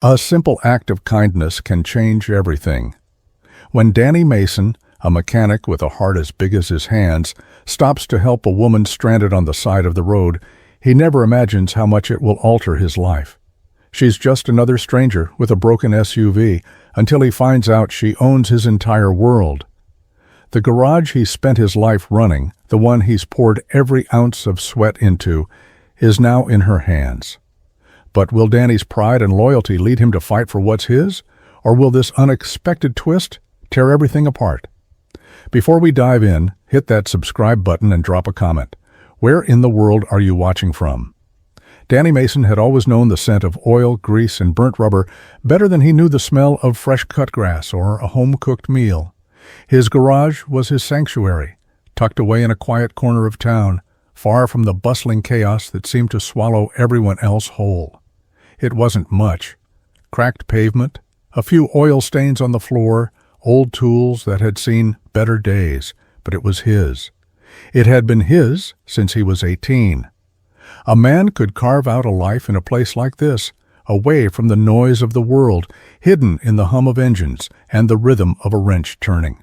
A simple act of kindness can change everything. When Danny Mason, a mechanic with a heart as big as his hands, stops to help a woman stranded on the side of the road, he never imagines how much it will alter his life. She's just another stranger with a broken SUV until he finds out she owns his entire world. The garage he's spent his life running, the one he's poured every ounce of sweat into, is now in her hands. But will Danny's pride and loyalty lead him to fight for what's his? Or will this unexpected twist tear everything apart? Before we dive in, hit that subscribe button and drop a comment. Where in the world are you watching from? Danny Mason had always known the scent of oil, grease, and burnt rubber better than he knew the smell of fresh cut grass or a home-cooked meal. His garage was his sanctuary, tucked away in a quiet corner of town, far from the bustling chaos that seemed to swallow everyone else whole. It wasn't much. Cracked pavement, a few oil stains on the floor, old tools that had seen better days, but it was his. It had been his since he was 18. A man could carve out a life in a place like this, away from the noise of the world, hidden in the hum of engines and the rhythm of a wrench turning.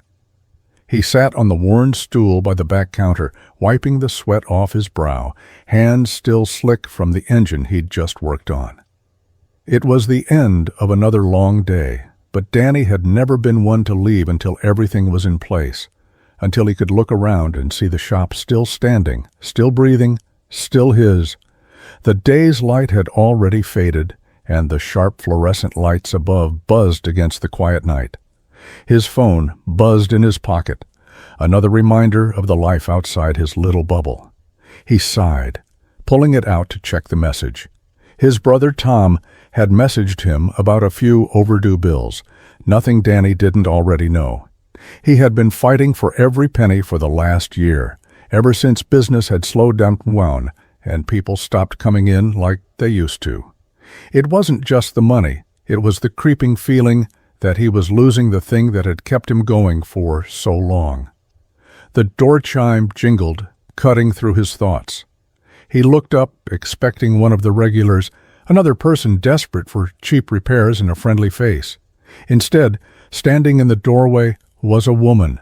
He sat on the worn stool by the back counter, wiping the sweat off his brow, hands still slick from the engine he'd just worked on. It was the end of another long day, but Danny had never been one to leave until everything was in place, until he could look around and see the shop still standing, still breathing, still his. The day's light had already faded, and the sharp fluorescent lights above buzzed against the quiet night. His phone buzzed in his pocket, another reminder of the life outside his little bubble. He sighed, pulling it out to check the message. His brother Tom had messaged him about a few overdue bills, nothing Danny didn't already know. He had been fighting for every penny for the last year, ever since business had slowed down and people stopped coming in like they used to. It wasn't just the money, it was the creeping feeling that he was losing the thing that had kept him going for so long. The door chime jingled, cutting through his thoughts. He looked up, expecting one of the regulars, another person desperate for cheap repairs and a friendly face. Instead, standing in the doorway was a woman,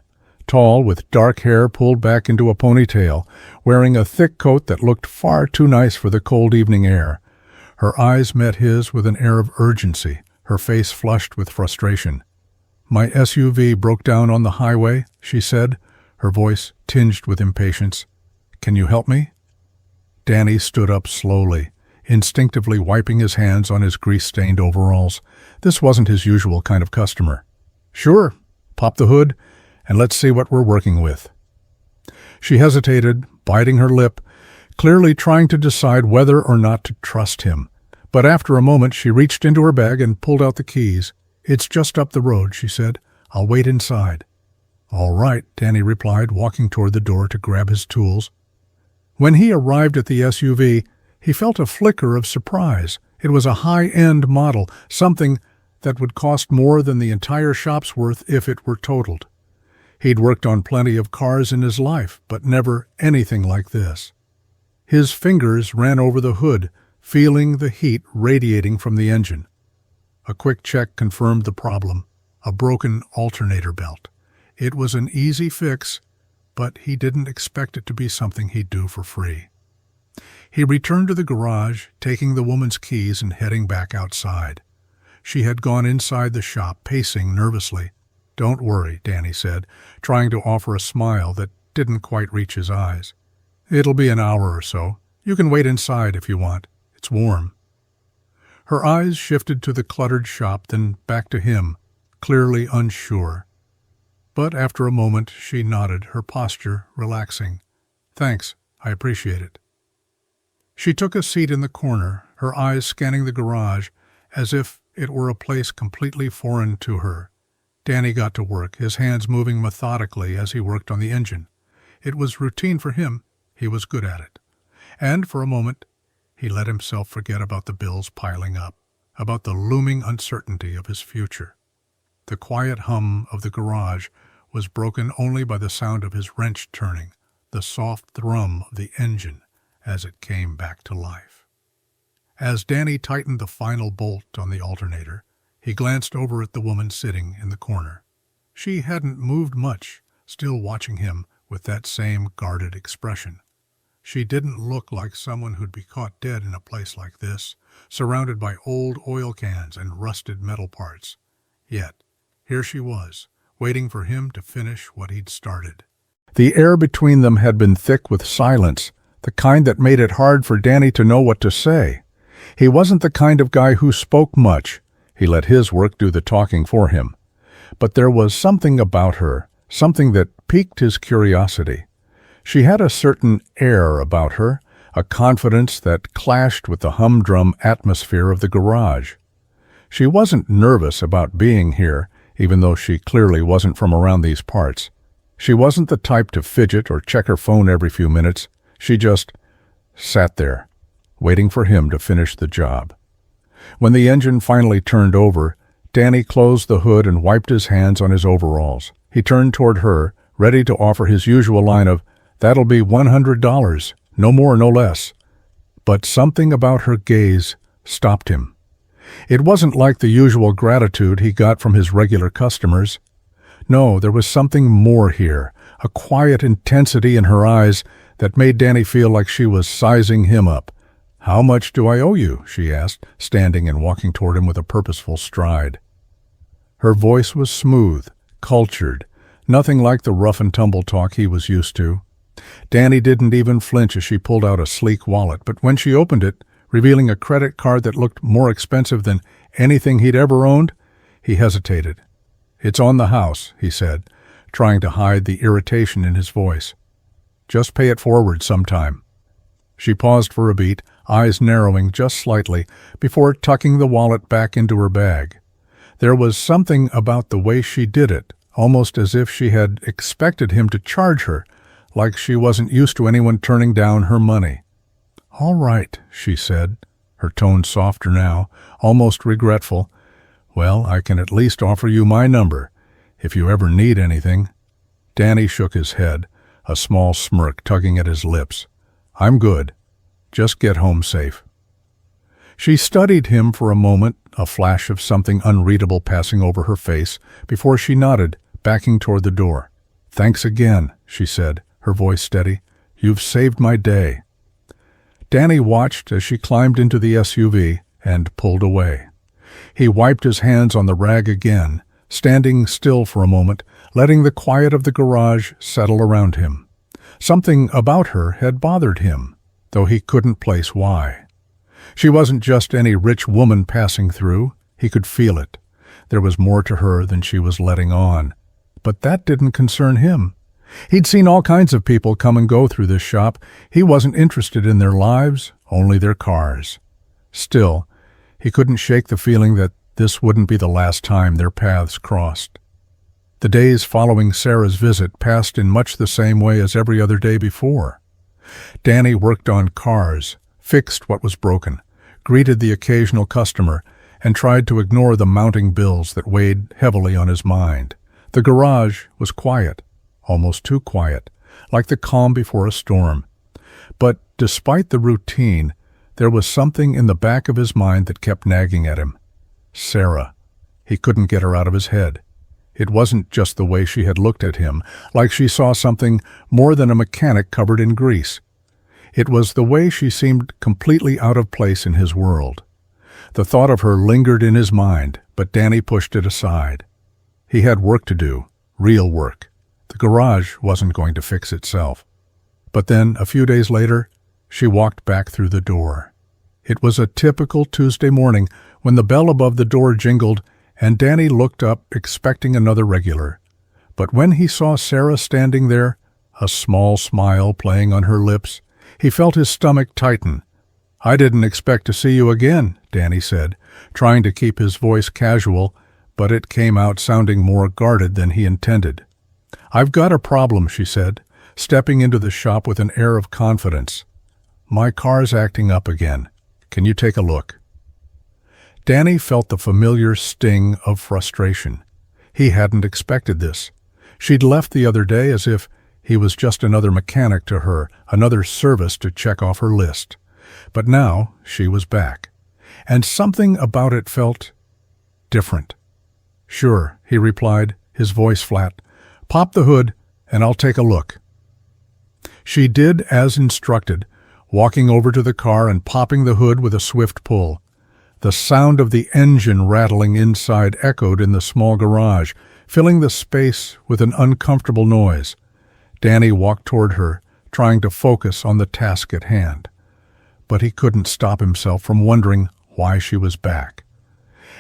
tall with dark hair pulled back into a ponytail, wearing a thick coat that looked far too nice for the cold evening air. Her eyes met his with an air of urgency, her face flushed with frustration. "My SUV broke down on the highway," she said, her voice tinged with impatience. "Can you help me?" Danny stood up slowly, instinctively wiping his hands on his grease-stained overalls. This wasn't his usual kind of customer. "Sure, pop the hood, and let's see what we're working with." She hesitated, biting her lip, clearly trying to decide whether or not to trust him. But after a moment, she reached into her bag and pulled out the keys. "It's just up the road," she said. "I'll wait inside." "All right," Danny replied, walking toward the door to grab his tools. When he arrived at the SUV, he felt a flicker of surprise. It was a high-end model, something that would cost more than the entire shop's worth if it were totaled. He'd worked on plenty of cars in his life, but never anything like this. His fingers ran over the hood, feeling the heat radiating from the engine. A quick check confirmed the problem: a broken alternator belt. It was an easy fix, but he didn't expect it to be something he'd do for free. He returned to the garage, taking the woman's keys and heading back outside. She had gone inside the shop, pacing nervously. "Don't worry," Danny said, trying to offer a smile that didn't quite reach his eyes. "It'll be an hour or so. You can wait inside if you want. It's warm." Her eyes shifted to the cluttered shop, then back to him, clearly unsure. But after a moment, she nodded, her posture relaxing. "Thanks, I appreciate it." She took a seat in the corner, her eyes scanning the garage, as if it were a place completely foreign to her. Danny got to work, his hands moving methodically as he worked on the engine. It was routine for him. He was good at it. And for a moment, he let himself forget about the bills piling up, about the looming uncertainty of his future. The quiet hum of the garage was broken only by the sound of his wrench turning, the soft thrum of the engine as it came back to life. As Danny tightened the final bolt on the alternator, he glanced over at the woman sitting in the corner. She hadn't moved much, still watching him with that same guarded expression. She didn't look like someone who'd be caught dead in a place like this, surrounded by old oil cans and rusted metal parts. Yet, here she was, waiting for him to finish what he'd started. The air between them had been thick with silence, the kind that made it hard for Danny to know what to say. He wasn't the kind of guy who spoke much. He let his work do the talking for him. But there was something about her, something that piqued his curiosity. She had a certain air about her, a confidence that clashed with the humdrum atmosphere of the garage. She wasn't nervous about being here, even though she clearly wasn't from around these parts. She wasn't the type to fidget or check her phone every few minutes. She just sat there, waiting for him to finish the job. When the engine finally turned over, Danny closed the hood and wiped his hands on his overalls. He turned toward her, ready to offer his usual line of, "That'll be $100, no more, no less." But something about her gaze stopped him. It wasn't like the usual gratitude he got from his regular customers. No, there was something more here, a quiet intensity in her eyes that made Danny feel like she was sizing him up. "How much do I owe you?" she asked, standing and walking toward him with a purposeful stride. Her voice was smooth, cultured, nothing like the rough-and-tumble talk he was used to. Danny didn't even flinch as she pulled out a sleek wallet, but when she opened it, revealing a credit card that looked more expensive than anything he'd ever owned, he hesitated. "It's on the house," he said, trying to hide the irritation in his voice. "Just pay it forward sometime." She paused for a beat, eyes narrowing just slightly, before tucking the wallet back into her bag. There was something about the way she did it, almost as if she had expected him to charge her, like she wasn't used to anyone turning down her money. "All right," she said, her tone softer now, almost regretful. "Well, I can at least offer you my number, if you ever need anything." Danny shook his head, a small smirk tugging at his lips. "I'm good. Just get home safe." She studied him for a moment, a flash of something unreadable passing over her face, before she nodded, backing toward the door. "Thanks again," she said, her voice steady. "You've saved my day." Danny watched as she climbed into the SUV and pulled away. He wiped his hands on the rag again, standing still for a moment, letting the quiet of the garage settle around him. Something about her had bothered him, though he couldn't place why. She wasn't just any rich woman passing through. He could feel it. There was more to her than she was letting on. But that didn't concern him. He'd seen all kinds of people come and go through this shop. He wasn't interested in their lives, only their cars. Still, he couldn't shake the feeling that this wouldn't be the last time their paths crossed. The days following Sarah's visit passed in much the same way as every other day before. Danny worked on cars, fixed what was broken, greeted the occasional customer, and tried to ignore the mounting bills that weighed heavily on his mind. The garage was quiet, almost too quiet, like the calm before a storm. But despite the routine, there was something in the back of his mind that kept nagging at him. Sarah. He couldn't get her out of his head. It wasn't just the way she had looked at him, like she saw something more than a mechanic covered in grease. It was the way she seemed completely out of place in his world. The thought of her lingered in his mind, but Danny pushed it aside. He had work to do, real work. The garage wasn't going to fix itself. But then, a few days later, she walked back through the door. It was a typical Tuesday morning when the bell above the door jingled, and Danny looked up expecting another regular. But when he saw Sarah standing there, a small smile playing on her lips, he felt his stomach tighten. "I didn't expect to see you again," Danny said, trying to keep his voice casual, but it came out sounding more guarded than he intended. "I've got a problem," she said, stepping into the shop with an air of confidence. "My car's acting up again. Can you take a look?" Danny felt the familiar sting of frustration. He hadn't expected this. She'd left the other day as if he was just another mechanic to her, another service to check off her list. But now she was back, and something about it felt different. "Sure," he replied, his voice flat. "Pop the hood, and I'll take a look." She did as instructed, walking over to the car and popping the hood with a swift pull. The sound of the engine rattling inside echoed in the small garage, filling the space with an uncomfortable noise. Danny walked toward her, trying to focus on the task at hand. But he couldn't stop himself from wondering why she was back.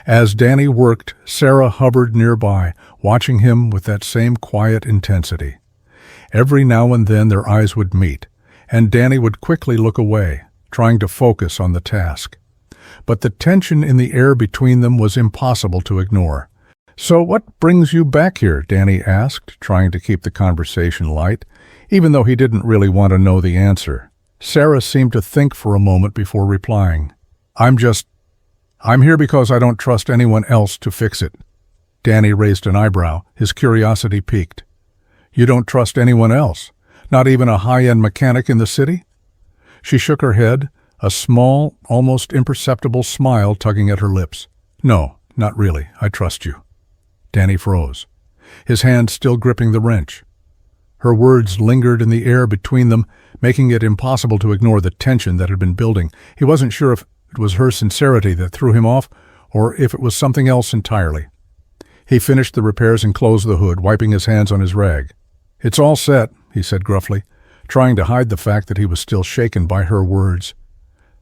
As Danny worked, Sarah hovered nearby, watching him with that same quiet intensity. Every now and then their eyes would meet, and Danny would quickly look away, trying to focus on the task. But the tension in the air between them was impossible to ignore. "So what brings you back here?" Danny asked, trying to keep the conversation light, even though he didn't really want to know the answer. Sarah seemed to think for a moment before replying. I'm here because I don't trust anyone else to fix it." Danny raised an eyebrow, his curiosity piqued. "You don't trust anyone else? Not even a high-end mechanic in the city?" She shook her head, a small, almost imperceptible smile tugging at her lips. "No, not really. I trust you." Danny froze, his hand still gripping the wrench. Her words lingered in the air between them, making it impossible to ignore the tension that had been building. He wasn't sure if it was her sincerity that threw him off, or if it was something else entirely. He finished the repairs and closed the hood, wiping his hands on his rag. "It's all set," he said gruffly, trying to hide the fact that he was still shaken by her words.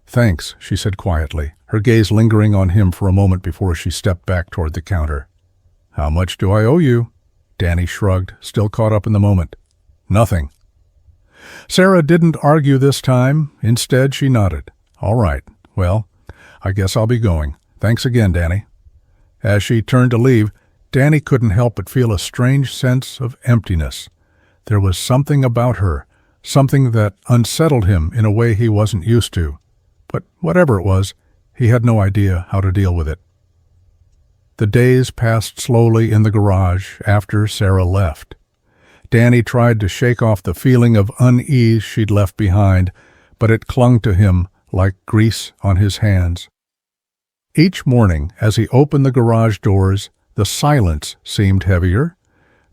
"Thanks," she said quietly, her gaze lingering on him for a moment before she stepped back toward the counter. "How much do I owe you?" Danny shrugged, still caught up in the moment. "Nothing." Sarah didn't argue this time. Instead, she nodded. "All right. Well, I guess I'll be going. Thanks again, Danny." As she turned to leave, Danny couldn't help but feel a strange sense of emptiness. There was something about her, something that unsettled him in a way he wasn't used to. But whatever it was, he had no idea how to deal with it. The days passed slowly in the garage after Sarah left. Danny tried to shake off the feeling of unease she'd left behind, but it clung to him like grease on his hands. Each morning, as he opened the garage doors, the silence seemed heavier.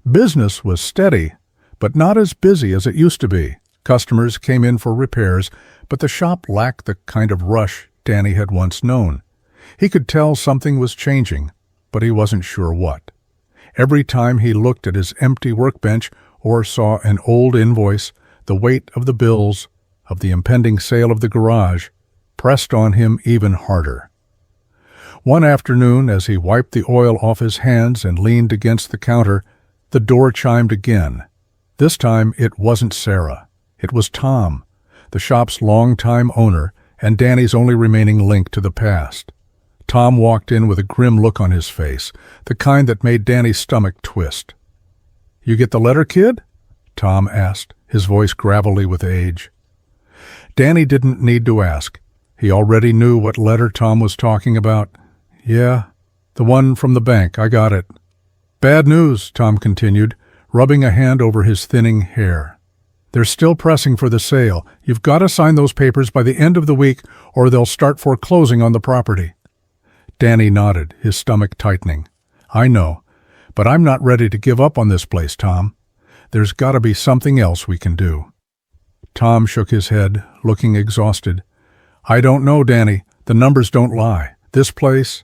Business was steady, but not as busy as it used to be. Customers came in for repairs, but the shop lacked the kind of rush Danny had once known. He could tell something was changing, but he wasn't sure what. Every time he looked at his empty workbench or saw an old invoice, the weight of the bills, of the impending sale of the garage, pressed on him even harder. One afternoon, as he wiped the oil off his hands and leaned against the counter, the door chimed again. This time it wasn't Sarah. It was Tom, the shop's longtime owner and Danny's only remaining link to the past. Tom walked in with a grim look on his face, the kind that made Danny's stomach twist. "You get the letter, kid?" Tom asked, his voice gravelly with age. Danny didn't need to ask. He already knew what letter Tom was talking about. "Yeah, the one from the bank. I got it." "Bad news," Tom continued, rubbing a hand over his thinning hair. "They're still pressing for the sale. You've got to sign those papers by the end of the week, or they'll start foreclosing on the property." Danny nodded, his stomach tightening. "I know, but I'm not ready to give up on this place, Tom. There's got to be something else we can do." Tom shook his head, looking exhausted. "I don't know, Danny. The numbers don't lie. This place,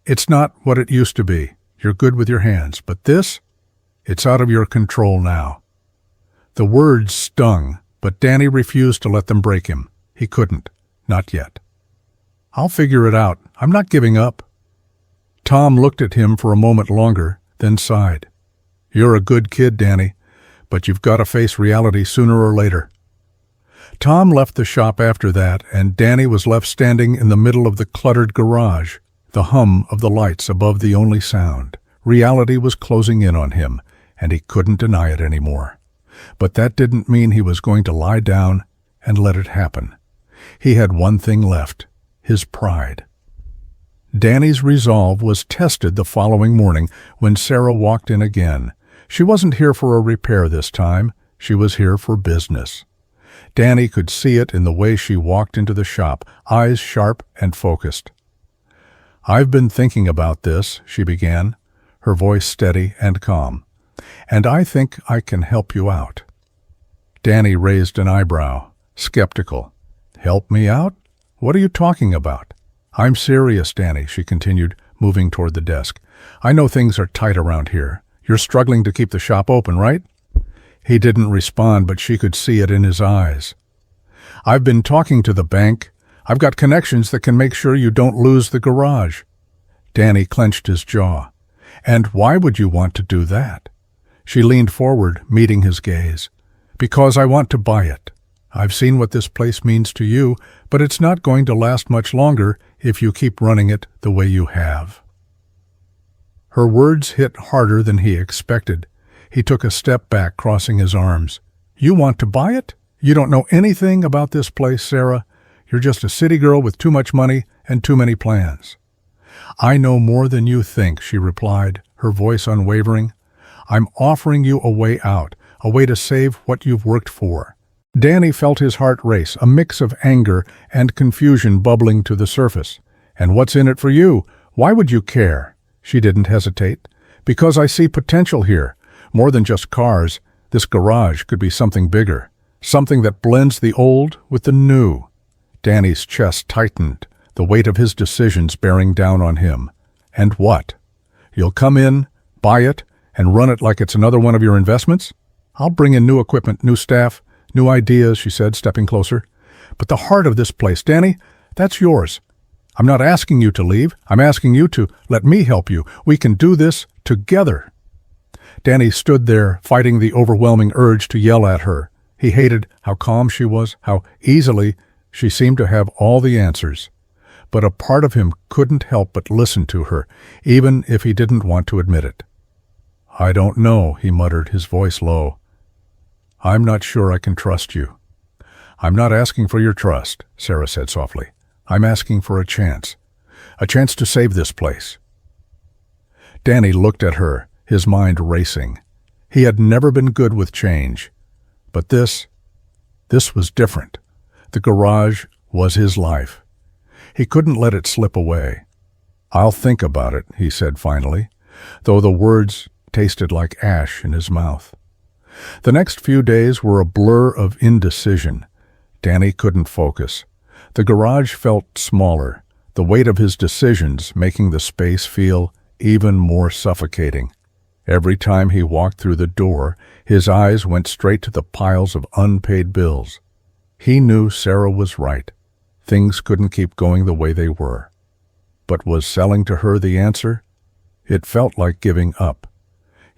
it's not what it used to be. You're good with your hands, but this, it's out of your control now." The words stung, but Danny refused to let them break him. He couldn't. Not yet. "I'll figure it out. I'm not giving up." Tom looked at him for a moment longer, then sighed. "You're a good kid, Danny, but you've got to face reality sooner or later." Tom left the shop after that, and Danny was left standing in the middle of the cluttered garage, the hum of the lights above the only sound. Reality was closing in on him, and he couldn't deny it anymore. But that didn't mean he was going to lie down and let it happen. He had one thing left, his pride. Danny's resolve was tested the following morning when Sarah walked in again. She wasn't here for a repair this time. She was here for business. Danny could see it in the way she walked into the shop, eyes sharp and focused. "I've been thinking about this," she began, her voice steady and calm, "and I think I can help you out." Danny raised an eyebrow, skeptical. "Help me out? What are you talking about?" "I'm serious, Danny," she continued, moving toward the desk. "I know things are tight around here. You're struggling to keep the shop open, right?" He didn't respond, but she could see it in his eyes. "I've been talking to the bank. I've got connections that can make sure you don't lose the garage." Danny clenched his jaw. "And why would you want to do that?" She leaned forward, meeting his gaze. "Because I want to buy it. I've seen what this place means to you, but it's not going to last much longer if you keep running it the way you have." Her words hit harder than he expected. He took a step back, crossing his arms. "You want to buy it? You don't know anything about this place, Sarah. You're just a city girl with too much money and too many plans." "I know more than you think," she replied, her voice unwavering. "I'm offering you a way out, a way to save what you've worked for." Danny felt his heart race, a mix of anger and confusion bubbling to the surface. "And what's in it for you? Why would you care?" She didn't hesitate. "Because I see potential here. More than just cars, this garage could be something bigger, something that blends the old with the new." Danny's chest tightened, the weight of his decisions bearing down on him. "And what? You'll come in, buy it, and run it like it's another one of your investments?" "I'll bring in new equipment, new staff, new ideas," she said, stepping closer. "But the heart of this place, Danny, that's yours. I'm not asking you to leave. I'm asking you to let me help you. We can do this together." Danny stood there, fighting the overwhelming urge to yell at her. He hated how calm she was, how easily she seemed to have all the answers. But a part of him couldn't help but listen to her, even if he didn't want to admit it. "I don't know," he muttered, his voice low. "I'm not sure I can trust you." "I'm not asking for your trust," Sarah said softly. "I'm asking for a chance to save this place." Danny looked at her, his mind racing. He had never been good with change. But this was different. The garage was his life. He couldn't let it slip away. "I'll think about it," he said finally, though the words tasted like ash in his mouth. The next few days were a blur of indecision. Danny couldn't focus. The garage felt smaller, the weight of his decisions making the space feel even more suffocating. Every time he walked through the door, his eyes went straight to the piles of unpaid bills. He knew Sarah was right. Things couldn't keep going the way they were. But was selling to her the answer? It felt like giving up.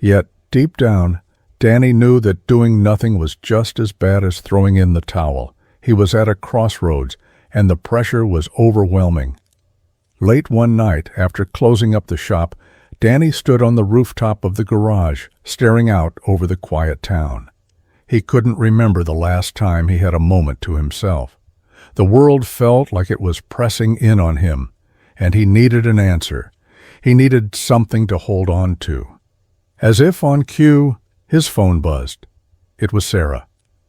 Yet, deep down, Danny knew that doing nothing was just as bad as throwing in the towel. He was at a crossroads, and the pressure was overwhelming. Late one night, after closing up the shop, Danny stood on the rooftop of the garage, staring out over the quiet town. He couldn't remember the last time he had a moment to himself. The world felt like it was pressing in on him, and he needed an answer. He needed something to hold on to. As if on cue, his phone buzzed. It was Sarah.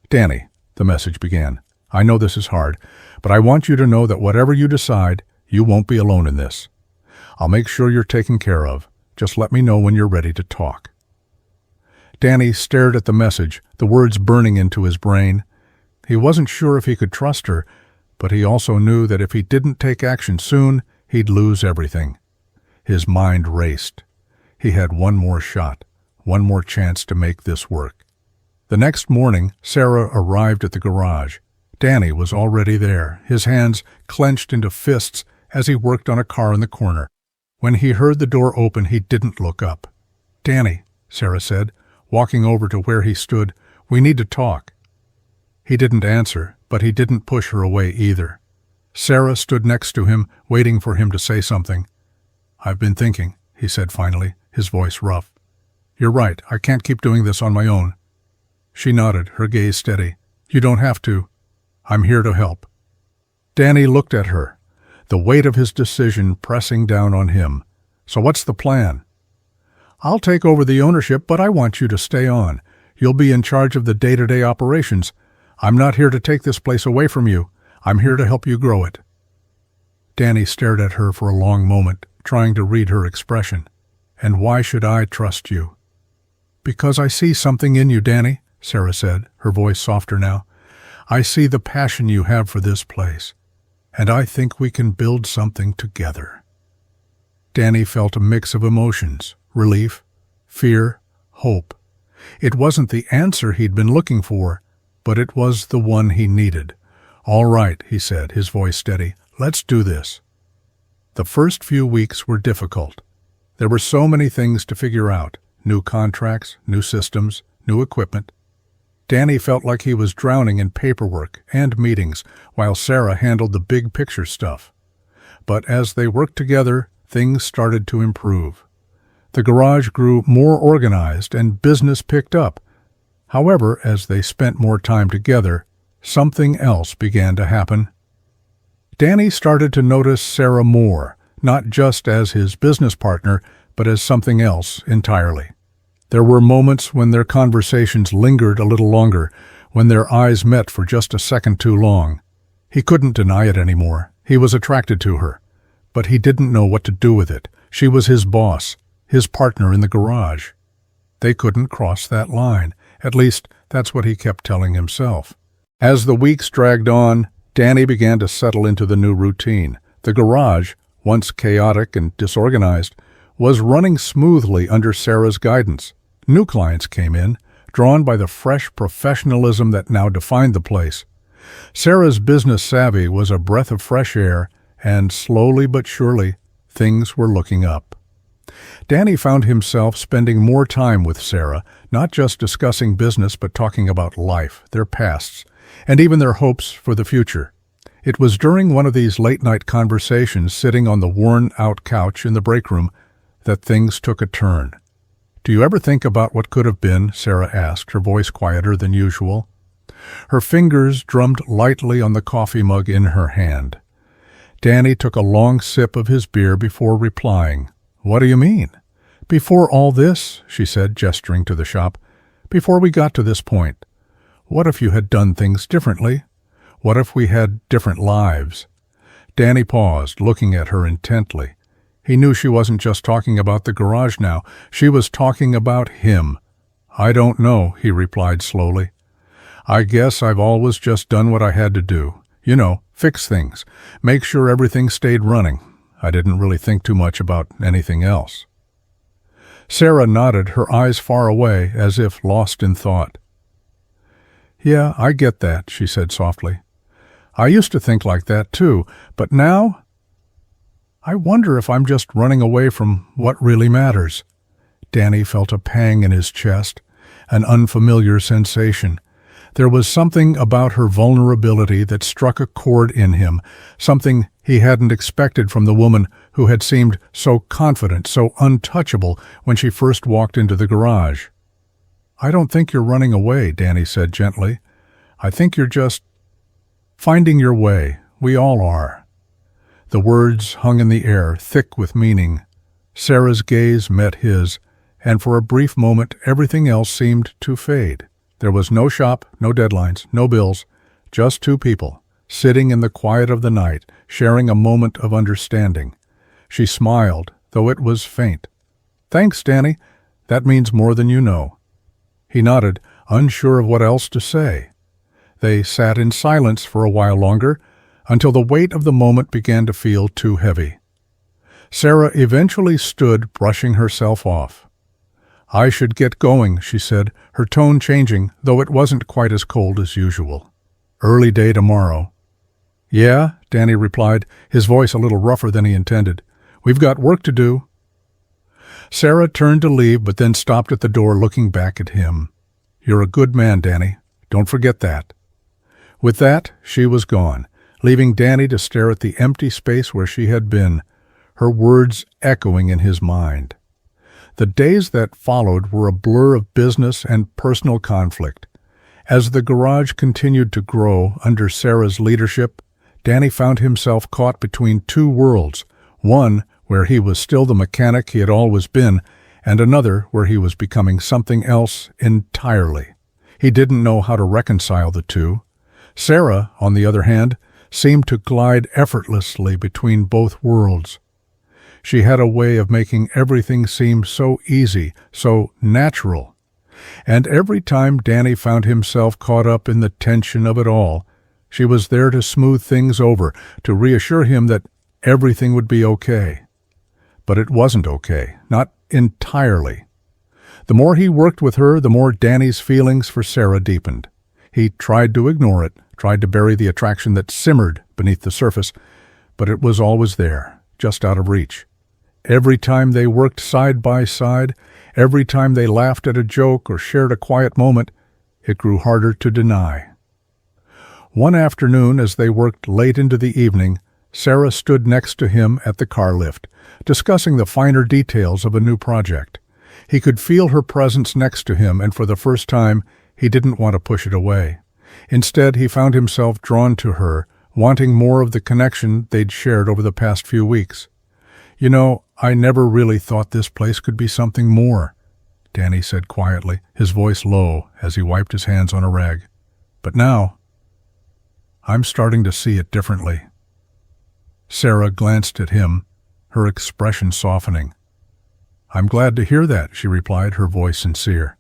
"Danny," the message began, "I know this is hard, but I want you to know that whatever you decide, you won't be alone in this. I'll make sure you're taken care of. Just let me know when you're ready to talk." Danny stared at the message, the words burning into his brain. He wasn't sure if he could trust her, but he also knew that if he didn't take action soon, he'd lose everything. His mind raced. He had one more shot, one more chance to make this work. The next morning, Sarah arrived at the garage. Danny was already there, his hands clenched into fists as he worked on a car in the corner. When he heard the door open, he didn't look up. "Danny," Sarah said, walking over to where he stood, "we need to talk." He didn't answer, but he didn't push her away either. Sarah stood next to him, waiting for him to say something. "I've been thinking," he said finally, his voice rough. "You're right, I can't keep doing this on my own." She nodded, her gaze steady. "You don't have to. I'm here to help." Danny looked at her, the weight of his decision pressing down on him. "So what's the plan?" "I'll take over the ownership, but I want you to stay on. You'll be in charge of the day-to-day operations. I'm not here to take this place away from you. I'm here to help you grow it." Danny stared at her for a long moment, trying to read her expression. "And why should I trust you?" "Because I see something in you, Danny," Sarah said, her voice softer now. "I see the passion you have for this place, and I think we can build something together." Danny felt a mix of emotions: relief, fear, hope. It wasn't the answer he'd been looking for, but it was the one he needed. "All right," he said, his voice steady. "Let's do this." The first few weeks were difficult. There were so many things to figure out: new contracts, new systems, new equipment. Danny felt like he was drowning in paperwork and meetings, while Sarah handled the big picture stuff. But as they worked together, things started to improve. The garage grew more organized and business picked up. However, as they spent more time together, something else began to happen. Danny started to notice Sarah more, not just as his business partner, but as something else entirely. There were moments when their conversations lingered a little longer, when their eyes met for just a second too long. He couldn't deny it anymore. He was attracted to her. But he didn't know what to do with it. She was his boss, his partner in the garage. They couldn't cross that line. At least, that's what he kept telling himself. As the weeks dragged on, Danny began to settle into the new routine. The garage, once chaotic and disorganized, was running smoothly under Sarah's guidance. New clients came in, drawn by the fresh professionalism that now defined the place. Sarah's business savvy was a breath of fresh air, and slowly but surely, things were looking up. Danny found himself spending more time with Sarah, not just discussing business but talking about life, their pasts, and even their hopes for the future. It was during one of these late-night conversations, sitting on the worn-out couch in the break room, that things took a turn. "Do you ever think about what could have been?" Sarah asked, her voice quieter than usual. Her fingers drummed lightly on the coffee mug in her hand. Danny took a long sip of his beer before replying. "What do you mean?" "Before all this," she said, gesturing to the shop, "before we got to this point. What if you had done things differently? What if we had different lives?" Danny paused, looking at her intently. He knew she wasn't just talking about the garage now. She was talking about him. "I don't know," he replied slowly. "I guess I've always just done what I had to do. You know, fix things, make sure everything stayed running. I didn't really think too much about anything else." Sarah nodded, her eyes far away, as if lost in thought. "Yeah, I get that," she said softly. "I used to think like that too, but now I wonder if I'm just running away from what really matters." Danny felt a pang in his chest, an unfamiliar sensation. There was something about her vulnerability that struck a chord in him, something he hadn't expected from the woman who had seemed so confident, so untouchable when she first walked into the garage. "I don't think you're running away," Danny said gently. "I think you're just finding your way. We all are." The words hung in the air, thick with meaning. Sarah's gaze met his, and for a brief moment everything else seemed to fade. There was no shop, no deadlines, no bills, just two people, sitting in the quiet of the night, sharing a moment of understanding. She smiled, though it was faint. "Thanks, Danny. That means more than you know." He nodded, unsure of what else to say. They sat in silence for a while longer, until the weight of the moment began to feel too heavy. Sarah eventually stood, brushing herself off. "I should get going," she said, her tone changing, though it wasn't quite as cold as usual. "Early day tomorrow." "Yeah," Danny replied, his voice a little rougher than he intended. "We've got work to do." Sarah turned to leave, but then stopped at the door, looking back at him. "You're a good man, Danny. Don't forget that." With that, she was gone, leaving Danny to stare at the empty space where she had been, her words echoing in his mind. The days that followed were a blur of business and personal conflict. As the garage continued to grow under Sarah's leadership, Danny found himself caught between two worlds, one where he was still the mechanic he had always been, and another where he was becoming something else entirely. He didn't know how to reconcile the two, Sarah, on the other hand, seemed to glide effortlessly between both worlds. She had a way of making everything seem so easy, so natural. And every time Danny found himself caught up in the tension of it all, she was there to smooth things over, to reassure him that everything would be okay. But it wasn't okay, not entirely. The more he worked with her, the more Danny's feelings for Sarah deepened. He tried to ignore it, tried to bury the attraction that simmered beneath the surface, but it was always there, just out of reach. Every time they worked side by side, every time they laughed at a joke or shared a quiet moment, it grew harder to deny. One afternoon, as they worked late into the evening, Sarah stood next to him at the car lift, discussing the finer details of a new project. He could feel her presence next to him, and for the first time, he didn't want to push it away. Instead, he found himself drawn to her, wanting more of the connection they'd shared over the past few weeks. "You know, I never really thought this place could be something more," Danny said quietly, his voice low as he wiped his hands on a rag. "But now, I'm starting to see it differently." Sarah glanced at him, her expression softening. "I'm glad to hear that," she replied, her voice sincere.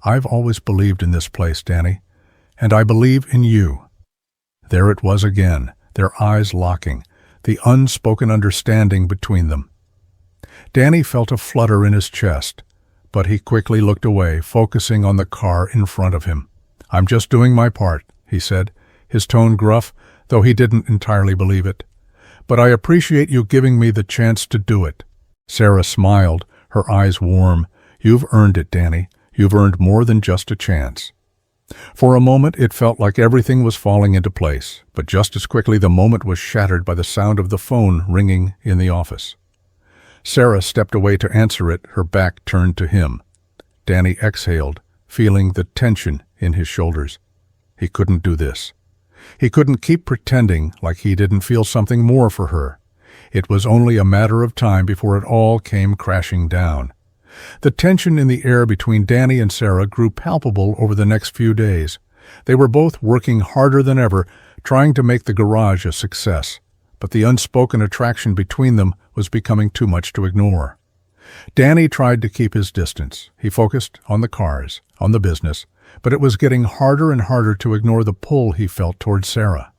"I've always believed in this place, Danny, and I believe in you." There it was again, their eyes locking, the unspoken understanding between them. Danny felt a flutter in his chest, but he quickly looked away, focusing on the car in front of him. "I'm just doing my part," he said, his tone gruff, though he didn't entirely believe it. "But I appreciate you giving me the chance to do it." Sarah smiled, her eyes warm. "You've earned it, Danny. You've earned more than just a chance." For a moment it felt like everything was falling into place, but just as quickly the moment was shattered by the sound of the phone ringing in the office. Sarah stepped away to answer it, her back turned to him. Danny exhaled, feeling the tension in his shoulders. He couldn't do this. He couldn't keep pretending like he didn't feel something more for her. It was only a matter of time before it all came crashing down. The tension in the air between Danny and Sarah grew palpable over the next few days. They were both working harder than ever, trying to make the garage a success, but the unspoken attraction between them was becoming too much to ignore. Danny tried to keep his distance. He focused on the cars, on the business, but it was getting harder and harder to ignore the pull he felt towards Sarah.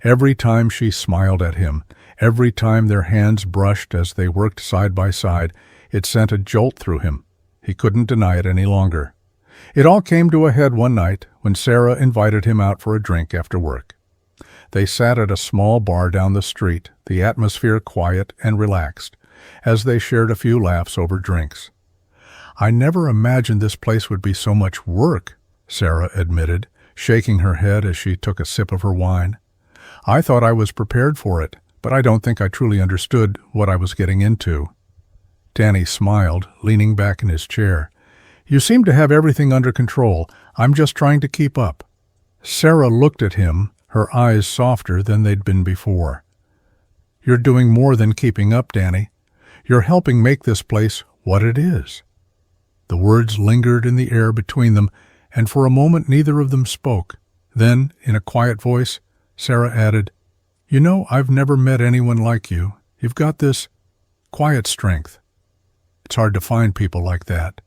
Every time she smiled at him, every time their hands brushed as they worked side by side, it sent a jolt through him. He couldn't deny it any longer. It all came to a head one night when Sarah invited him out for a drink after work. They sat at a small bar down the street, the atmosphere quiet and relaxed, as they shared a few laughs over drinks. "I never imagined this place would be so much work," Sarah admitted, shaking her head as she took a sip of her wine. "I thought I was prepared for it, but I don't think I truly understood what I was getting into." Danny smiled, leaning back in his chair. "You seem to have everything under control. I'm just trying to keep up." Sarah looked at him, her eyes softer than they'd been before. "You're doing more than keeping up, Danny. You're helping make this place what it is." The words lingered in the air between them, and for a moment neither of them spoke. Then, in a quiet voice, Sarah added, "You know, I've never met anyone like you. You've got this quiet strength. It's hard to find people like that."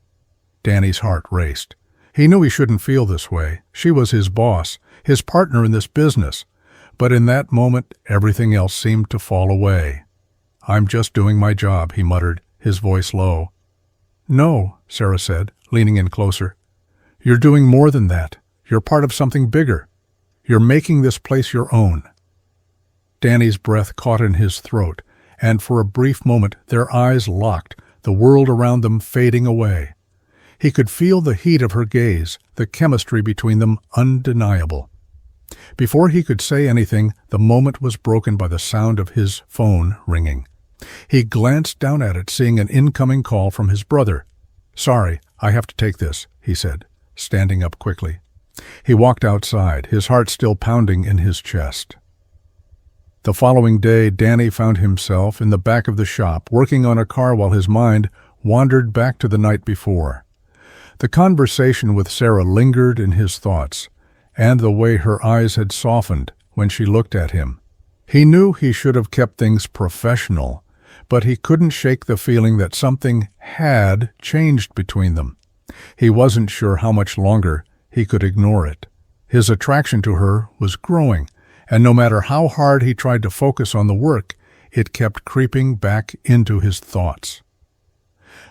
Danny's heart raced. He knew he shouldn't feel this way. She was his boss, his partner in this business. But in that moment, everything else seemed to fall away. "I'm just doing my job," he muttered, his voice low. "No," Sarah said, leaning in closer. "You're doing more than that. You're part of something bigger. You're making this place your own." Danny's breath caught in his throat, and for a brief moment their eyes locked, the world around them fading away. He could feel the heat of her gaze, the chemistry between them undeniable. Before he could say anything, the moment was broken by the sound of his phone ringing. He glanced down at it, seeing an incoming call from his brother. "Sorry, I have to take this," he said, standing up quickly. He walked outside, his heart still pounding in his chest. The following day, Danny found himself in the back of the shop, working on a car while his mind wandered back to the night before. The conversation with Sarah lingered in his thoughts, and the way her eyes had softened when she looked at him. He knew he should have kept things professional, but he couldn't shake the feeling that something had changed between them. He wasn't sure how much longer he could ignore it. His attraction to her was growing, and no matter how hard he tried to focus on the work, it kept creeping back into his thoughts.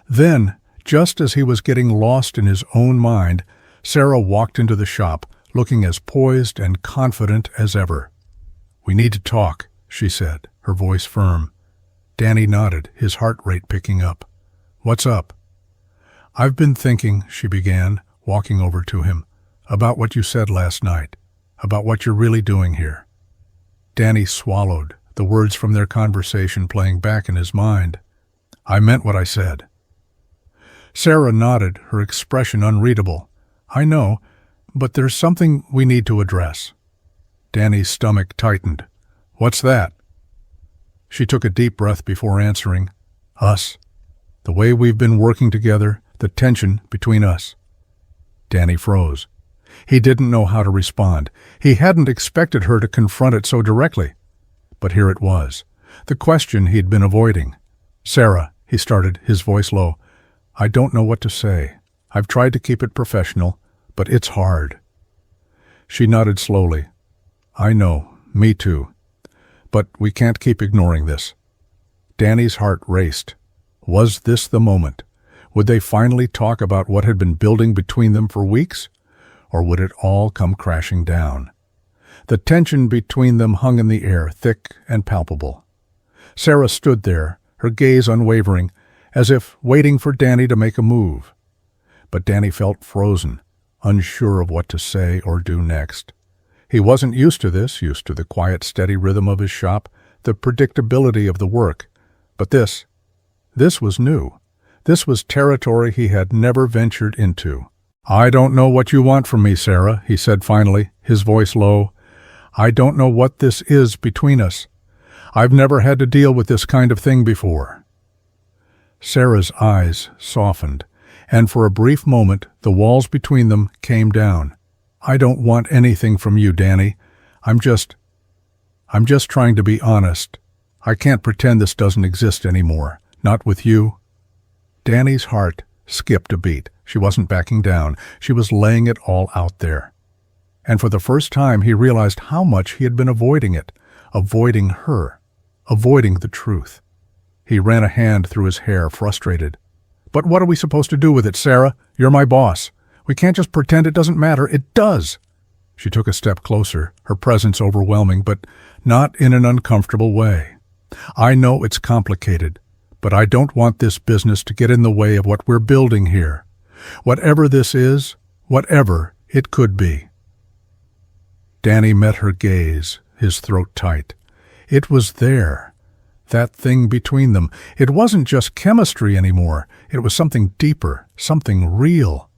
Then, just as he was getting lost in his own mind, Sarah walked into the shop, looking as poised and confident as ever. "We need to talk," she said, her voice firm. Danny nodded, his heart rate picking up. "What's up?" "I've been thinking," she began, walking over to him, "about what you said last night, about what you're really doing here." Danny swallowed, the words from their conversation playing back in his mind. "I meant what I said." Sarah nodded, her expression unreadable. "I know, but there's something we need to address." Danny's stomach tightened. "What's that?" She took a deep breath before answering. "Us. The way we've been working together, the tension between us." Danny froze. He didn't know how to respond. He hadn't expected her to confront it so directly. But here it was, the question he'd been avoiding. "Sarah," he started, his voice low, "I don't know what to say. I've tried to keep it professional, but it's hard." She nodded slowly. "I know, me too. But we can't keep ignoring this." Danny's heart raced. Was this the moment? Would they finally talk about what had been building between them for weeks? Or would it all come crashing down? The tension between them hung in the air, thick and palpable. Sarah stood there, her gaze unwavering, as if waiting for Danny to make a move. But Danny felt frozen, unsure of what to say or do next. He wasn't used to this, used to the quiet, steady rhythm of his shop, the predictability of the work. But this was new. This was territory he had never ventured into. "I don't know what you want from me, Sarah," he said finally, his voice low. "I don't know what this is between us. I've never had to deal with this kind of thing before." Sarah's eyes softened, and for a brief moment the walls between them came down. "I don't want anything from you, Danny. I'm just trying to be honest. I can't pretend this doesn't exist anymore. Not with you." Danny's heart skipped a beat. She wasn't backing down. She was laying it all out there. And for the first time he realized how much he had been avoiding it, avoiding her, avoiding the truth. He ran a hand through his hair, frustrated. "But what are we supposed to do with it, Sarah? You're my boss. We can't just pretend it doesn't matter. It does." She took a step closer, her presence overwhelming, but not in an uncomfortable way. "I know it's complicated, but I don't want this business to get in the way of what we're building here. Whatever this is, whatever it could be." Danny met her gaze, his throat tight. It was there, that thing between them. It wasn't just chemistry anymore. It was something deeper, something real.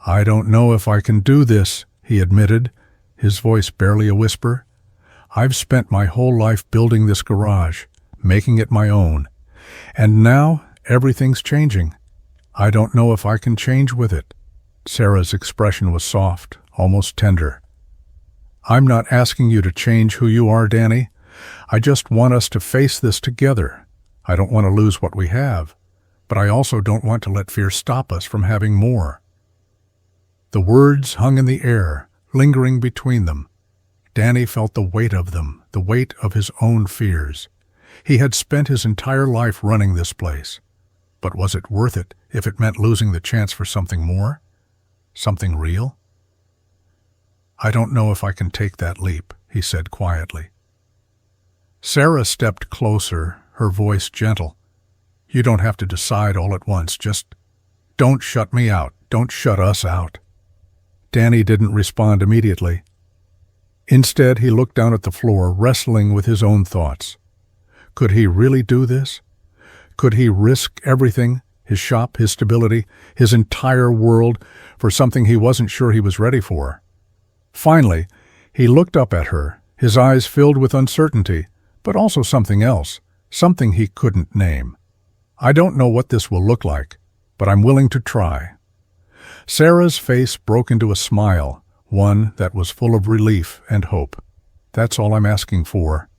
"I don't know if I can do this," he admitted, his voice barely a whisper. "I've spent my whole life building this garage, making it my own. And now everything's changing. I don't know if I can change with it." Sarah's expression was soft, almost tender. "I'm not asking you to change who you are, Danny. I just want us to face this together. I don't want to lose what we have, but I also don't want to let fear stop us from having more." The words hung in the air, lingering between them. Danny felt the weight of them, the weight of his own fears. He had spent his entire life running this place. But was it worth it if it meant losing the chance for something more? Something real? "I don't know if I can take that leap," he said quietly. Sarah stepped closer, her voice gentle. "You don't have to decide all at once. Just don't shut me out. Don't shut us out." Danny didn't respond immediately. Instead, he looked down at the floor, wrestling with his own thoughts. Could he really do this? Could he risk everything, his shop, his stability, his entire world, for something he wasn't sure he was ready for? Finally, he looked up at her, his eyes filled with uncertainty, but also something else, something he couldn't name. "I don't know what this will look like, but I'm willing to try." Sarah's face broke into a smile, one that was full of relief and hope. That's all I'm asking for.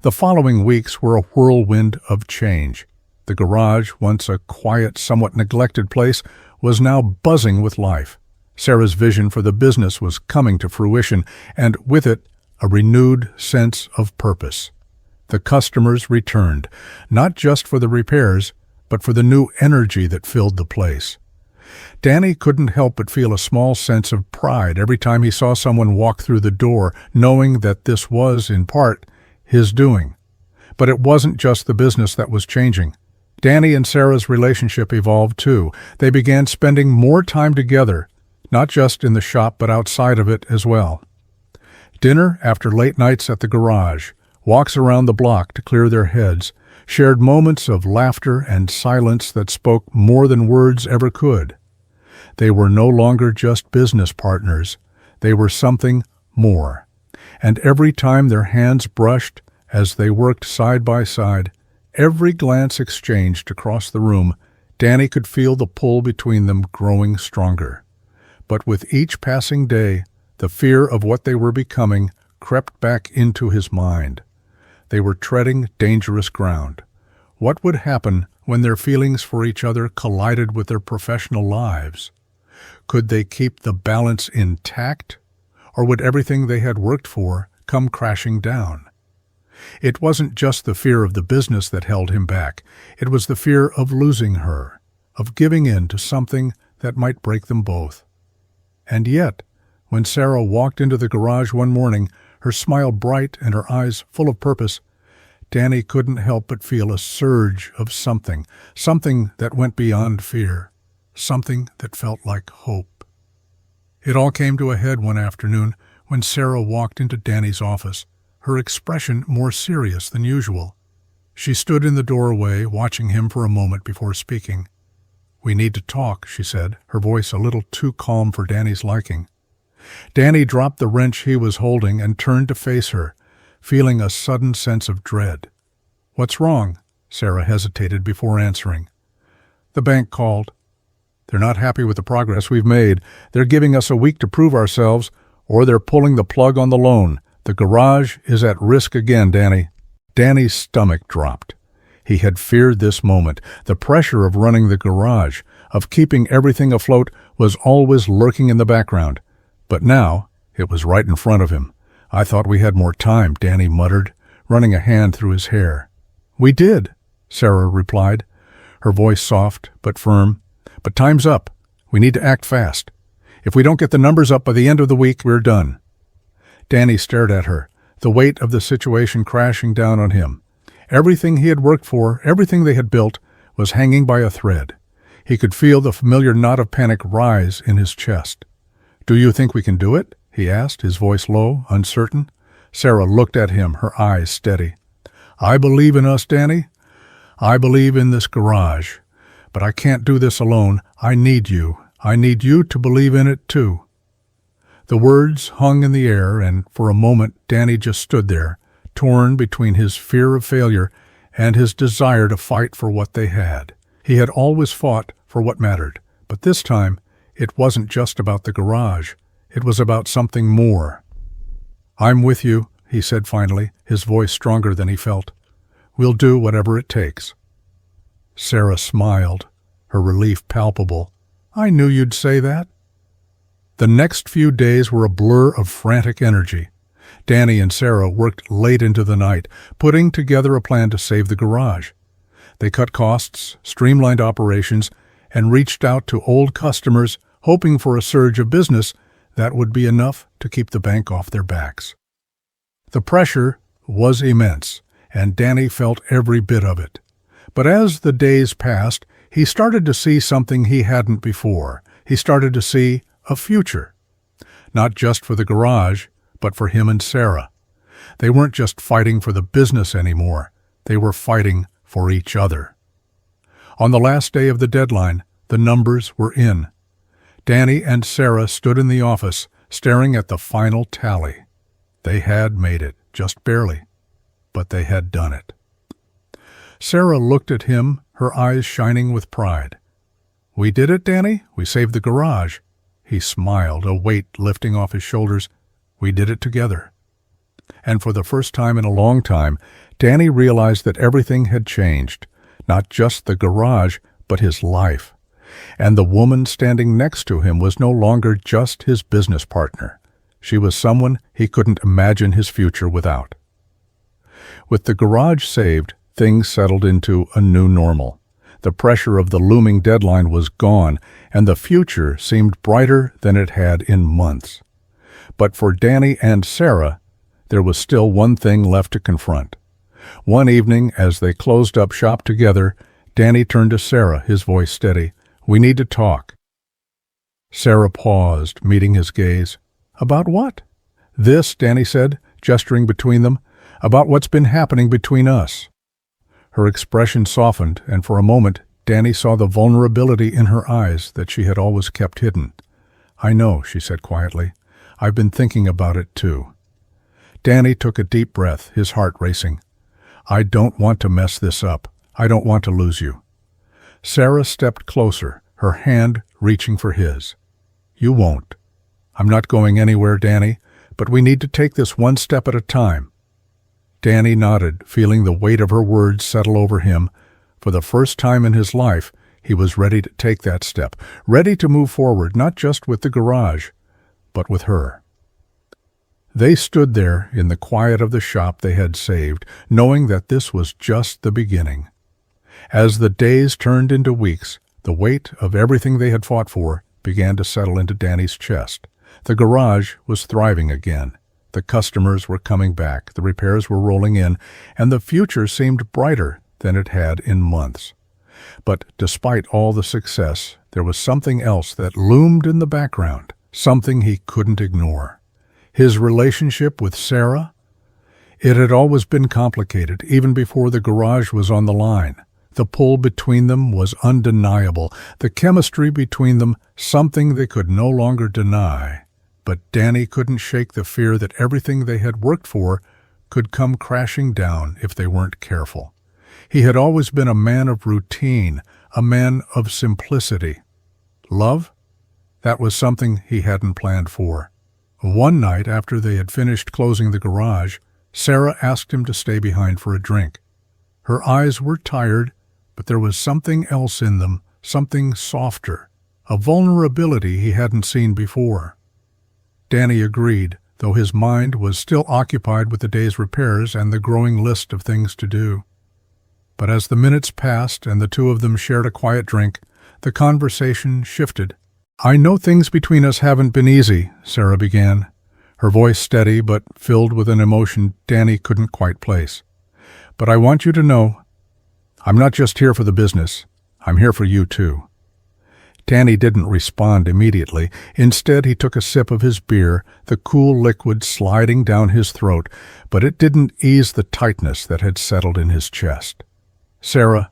The following weeks were a whirlwind of change. The garage, once a quiet, somewhat neglected place, was now buzzing with life. Sarah's vision for the business was coming to fruition, and with it, a renewed sense of purpose. The customers returned, not just for the repairs, but for the new energy that filled the place. Danny couldn't help but feel a small sense of pride every time he saw someone walk through the door, knowing that this was, in part, his doing. But it wasn't just the business that was changing. Danny and Sarah's relationship evolved too. They began spending more time together, not just in the shop but outside of it as well. Dinner after late nights at the garage, walks around the block to clear their heads, shared moments of laughter and silence that spoke more than words ever could. They were no longer just business partners. They were something more. And every time their hands brushed as they worked side by side, every glance exchanged across the room, Danny could feel the pull between them growing stronger. But with each passing day, the fear of what they were becoming crept back into his mind. They were treading dangerous ground. What would happen when their feelings for each other collided with their professional lives? Could they keep the balance intact, or would everything they had worked for come crashing down? It wasn't just the fear of the business that held him back. It was the fear of losing her, of giving in to something that might break them both. And yet, when Sarah walked into the garage one morning, her smile bright and her eyes full of purpose, Danny couldn't help but feel a surge of something that went beyond fear, something that felt like hope. It all came to a head one afternoon when Sarah walked into Danny's office, her expression more serious than usual. She stood in the doorway, watching him for a moment before speaking. "We need to talk," she said, her voice a little too calm for Danny's liking. Danny dropped the wrench he was holding and turned to face her, feeling a sudden sense of dread. "What's wrong?" Sarah hesitated before answering. "The bank called. They're not happy with the progress we've made. They're giving us a week to prove ourselves, or they're pulling the plug on the loan. The garage is at risk again, Danny." Danny's stomach dropped. He had feared this moment. The pressure of running the garage, of keeping everything afloat, was always lurking in the background. But now it was right in front of him. "I thought we had more time," Danny muttered, running a hand through his hair. "We did," Sarah replied, her voice soft but firm. "But time's up. We need to act fast. If we don't get the numbers up by the end of the week, we're done." Danny stared at her, the weight of the situation crashing down on him. Everything he had worked for, everything they had built, was hanging by a thread. He could feel the familiar knot of panic rise in his chest. "Do you think we can do it?" he asked, his voice low, uncertain. Sarah looked at him, her eyes steady. "I believe in us, Danny. I believe in this garage. But I can't do this alone. I need you. I need you to believe in it, too." The words hung in the air, and for a moment Danny just stood there, torn between his fear of failure and his desire to fight for what they had. He had always fought for what mattered, but this time it wasn't just about the garage. It was about something more. "I'm with you," he said finally, his voice stronger than he felt. "We'll do whatever it takes." Sarah smiled, her relief palpable. "I knew you'd say that." The next few days were a blur of frantic energy. Danny and Sarah worked late into the night, putting together a plan to save the garage. They cut costs, streamlined operations, and reached out to old customers, hoping for a surge of business that would be enough to keep the bank off their backs. The pressure was immense, and Danny felt every bit of it. But as the days passed, he started to see something he hadn't before. He started to see a future. Not just for the garage, but for him and Sarah. They weren't just fighting for the business anymore. They were fighting for each other. On the last day of the deadline, the numbers were in. Danny and Sarah stood in the office, staring at the final tally. They had made it, just barely, but they had done it. Sarah looked at him, her eyes shining with pride. "We did it, Danny. We saved the garage." He smiled, a weight lifting off his shoulders. We did it together. And for the first time in a long time, Danny realized that everything had changed. Not just the garage, but his life. And the woman standing next to him was no longer just his business partner. She was someone he couldn't imagine his future without. With the garage saved, things settled into a new normal. The pressure of the looming deadline was gone, and the future seemed brighter than it had in months. But for Danny and Sarah, there was still one thing left to confront. One evening, as they closed up shop together, Danny turned to Sarah, his voice steady. "We need to talk." Sarah paused, meeting his gaze. "About what?" "This," Danny said, gesturing between them. "About what's been happening between us." Her expression softened, and for a moment Danny saw the vulnerability in her eyes that she had always kept hidden. "I know," she said quietly. "I've been thinking about it too." Danny took a deep breath, his heart racing. "I don't want to mess this up. I don't want to lose you." Sarah stepped closer, her hand reaching for his. "You won't. I'm not going anywhere, Danny, but we need to take this one step at a time." Danny nodded, feeling the weight of her words settle over him. For the first time in his life, he was ready to take that step, ready to move forward, not just with the garage, but with her. They stood there in the quiet of the shop they had saved, knowing that this was just the beginning. As the days turned into weeks, the weight of everything they had fought for began to settle into Danny's chest. The garage was thriving again. The customers were coming back, the repairs were rolling in, and the future seemed brighter than it had in months. But despite all the success, there was something else that loomed in the background, something he couldn't ignore. His relationship with Sarah? It had always been complicated, even before the garage was on the line. The pull between them was undeniable, the chemistry between them something they could no longer deny. But Danny couldn't shake the fear that everything they had worked for could come crashing down if they weren't careful. He had always been a man of routine, a man of simplicity. Love? That was something he hadn't planned for. One night after they had finished closing the garage, Sarah asked him to stay behind for a drink. Her eyes were tired, but there was something else in them, something softer, a vulnerability he hadn't seen before. Danny agreed, though his mind was still occupied with the day's repairs and the growing list of things to do. But as the minutes passed and the two of them shared a quiet drink, the conversation shifted. "I know things between us haven't been easy," Sarah began, her voice steady but filled with an emotion Danny couldn't quite place. "But I want you to know, I'm not just here for the business. I'm here for you too." Danny didn't respond immediately. Instead, he took a sip of his beer, the cool liquid sliding down his throat, but it didn't ease the tightness that had settled in his chest. "Sarah,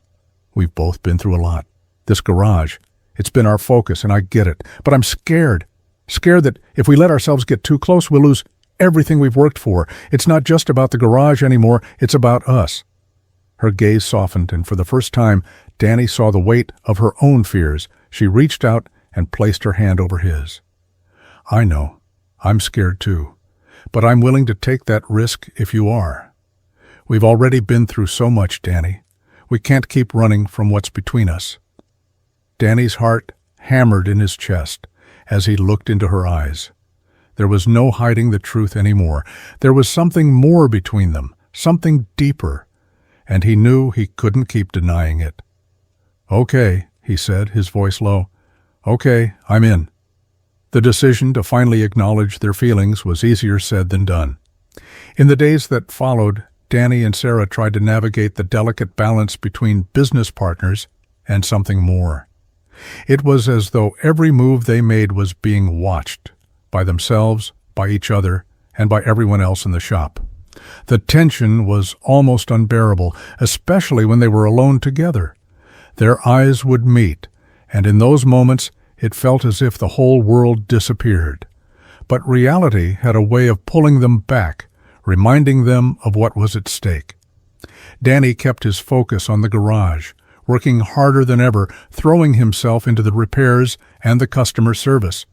we've both been through a lot. This garage, it's been our focus, and I get it. But I'm scared. Scared that if we let ourselves get too close, we'll lose everything we've worked for. It's not just about the garage anymore, it's about us." Her gaze softened, and for the first time, Danny saw the weight of her own fears. She reached out and placed her hand over his. "I know. I'm scared too. But I'm willing to take that risk if you are. We've already been through so much, Danny. We can't keep running from what's between us." Danny's heart hammered in his chest as he looked into her eyes. There was no hiding the truth anymore. There was something more between them, something deeper, and he knew he couldn't keep denying it. "Okay," he said, his voice low. "Okay, I'm in." The decision to finally acknowledge their feelings was easier said than done. In the days that followed, Danny and Sarah tried to navigate the delicate balance between business partners and something more. It was as though every move they made was being watched, by themselves, by each other, and by everyone else in the shop. The tension was almost unbearable, especially when they were alone together. Their eyes would meet, and in those moments it felt as if the whole world disappeared. But reality had a way of pulling them back, reminding them of what was at stake. Danny kept his focus on the garage, working harder than ever, throwing himself into the repairs and the customer service.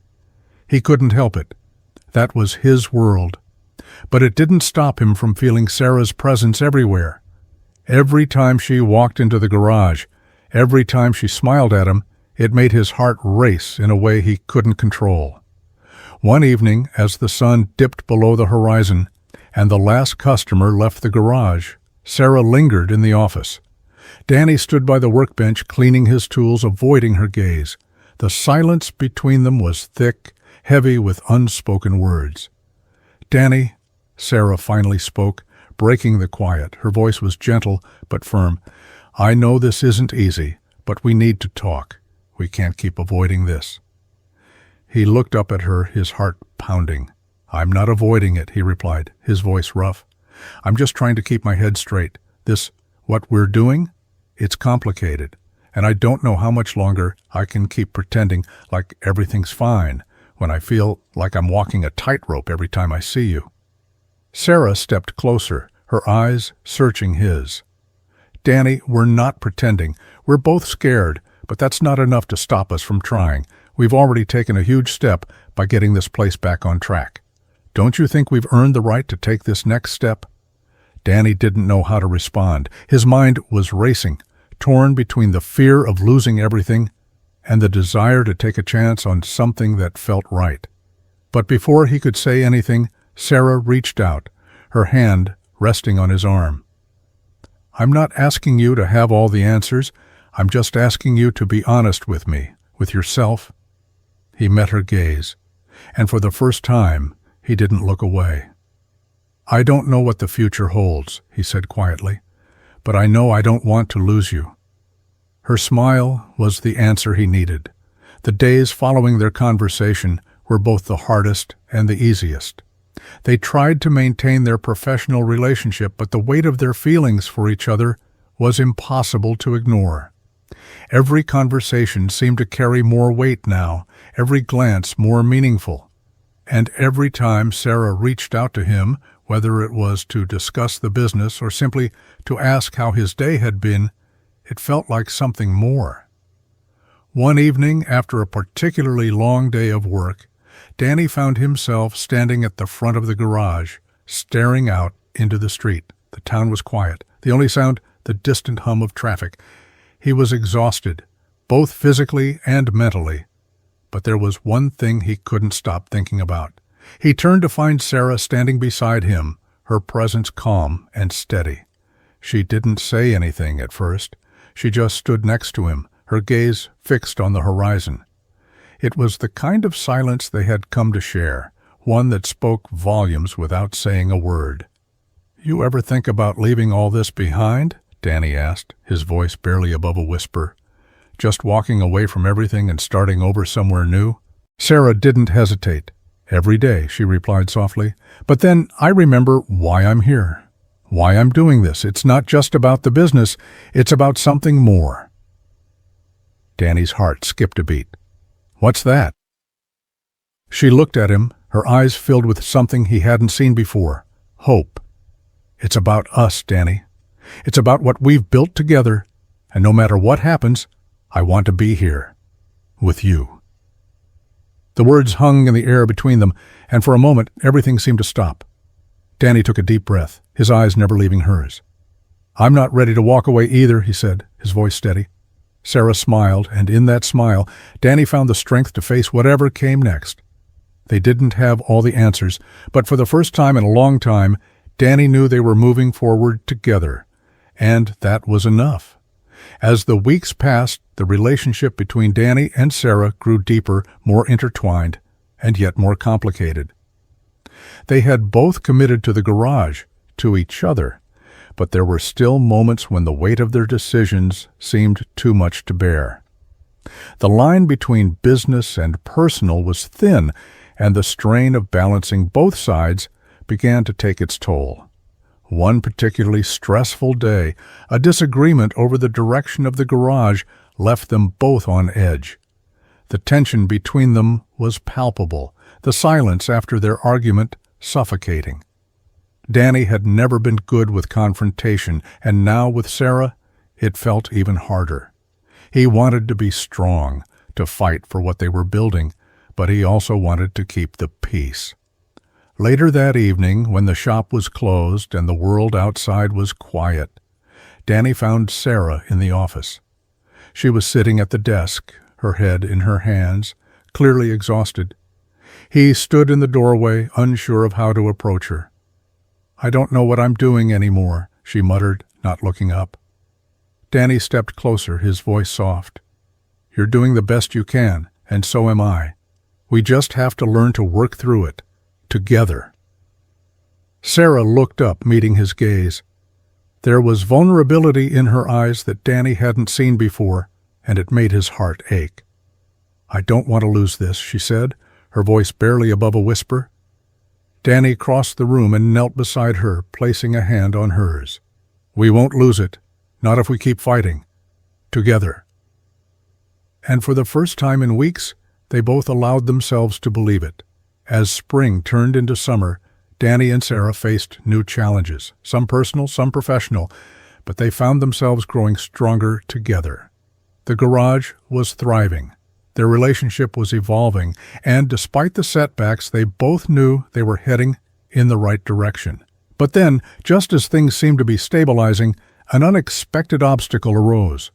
He couldn't help it. That was his world. But it didn't stop him from feeling Sarah's presence everywhere. Every time she walked into the garage, every time she smiled at him, it made his heart race in a way he couldn't control. One evening, as the sun dipped below the horizon and the last customer left the garage, Sarah lingered in the office. Danny stood by the workbench cleaning his tools, avoiding her gaze. The silence between them was thick, heavy with unspoken words. "Danny," Sarah finally spoke, breaking the quiet. Her voice was gentle but firm. "I know this isn't easy, but we need to talk. We can't keep avoiding this." He looked up at her, his heart pounding. "I'm not avoiding it," he replied, his voice rough. "I'm just trying to keep my head straight. What we're doing, it's complicated, and I don't know how much longer I can keep pretending like everything's fine when I feel like I'm walking a tightrope every time I see you." Sarah stepped closer, her eyes searching his. "Danny, we're not pretending. We're both scared, but that's not enough to stop us from trying. We've already taken a huge step by getting this place back on track. Don't you think we've earned the right to take this next step?" Danny didn't know how to respond. His mind was racing, torn between the fear of losing everything and the desire to take a chance on something that felt right. But before he could say anything, Sarah reached out, her hand resting on his arm. "I'm not asking you to have all the answers. I'm just asking you to be honest with me, with yourself." He met her gaze, and for the first time, he didn't look away. "I don't know what the future holds," he said quietly, "but I know I don't want to lose you." Her smile was the answer he needed. The days following their conversation were both the hardest and the easiest. They tried to maintain their professional relationship, but the weight of their feelings for each other was impossible to ignore. Every conversation seemed to carry more weight now, every glance more meaningful. And every time Sarah reached out to him, whether it was to discuss the business or simply to ask how his day had been, it felt like something more. One evening, after a particularly long day of work, Danny found himself standing at the front of the garage, staring out into the street. The town was quiet, the only sound the distant hum of traffic. He was exhausted, both physically and mentally. But there was one thing he couldn't stop thinking about. He turned to find Sarah standing beside him, her presence calm and steady. She didn't say anything at first. She just stood next to him, her gaze fixed on the horizon. It was the kind of silence they had come to share, one that spoke volumes without saying a word. "You ever think about leaving all this behind?" Danny asked, his voice barely above a whisper. "Just walking away from everything and starting over somewhere new?" Sarah didn't hesitate. "Every day," she replied softly. "But then I remember why I'm here, why I'm doing this. It's not just about the business, it's about something more." Danny's heart skipped a beat. "What's that?" She looked at him, her eyes filled with something he hadn't seen before. Hope. "It's about us, Danny. It's about what we've built together, and no matter what happens, I want to be here. With you." The words hung in the air between them, and for a moment everything seemed to stop. Danny took a deep breath, his eyes never leaving hers. "I'm not ready to walk away either," he said, his voice steady. Sarah smiled, and in that smile, Danny found the strength to face whatever came next. They didn't have all the answers, but for the first time in a long time, Danny knew they were moving forward together, and that was enough. As the weeks passed, the relationship between Danny and Sarah grew deeper, more intertwined, and yet more complicated. They had both committed to the garage, to each other, but there were still moments when the weight of their decisions seemed too much to bear. The line between business and personal was thin, and the strain of balancing both sides began to take its toll. One particularly stressful day, a disagreement over the direction of the garage left them both on edge. The tension between them was palpable, the silence after their argument suffocating. Danny had never been good with confrontation, and now with Sarah, it felt even harder. He wanted to be strong, to fight for what they were building, but he also wanted to keep the peace. Later that evening, when the shop was closed and the world outside was quiet, Danny found Sarah in the office. She was sitting at the desk, her head in her hands, clearly exhausted. He stood in the doorway, unsure of how to approach her. "I don't know what I'm doing anymore," she muttered, not looking up. Danny stepped closer, his voice soft. "You're doing the best you can, and so am I. We just have to learn to work through it, together." Sarah looked up, meeting his gaze. There was vulnerability in her eyes that Danny hadn't seen before, and it made his heart ache. "I don't want to lose this," she said, her voice barely above a whisper. Danny crossed the room and knelt beside her, placing a hand on hers. "We won't lose it, not if we keep fighting. Together." And for the first time in weeks, they both allowed themselves to believe it. As spring turned into summer, Danny and Sarah faced new challenges, some personal, some professional, but they found themselves growing stronger together. The garage was thriving. Their relationship was evolving, and despite the setbacks, they both knew they were heading in the right direction. But then, just as things seemed to be stabilizing, an unexpected obstacle arose.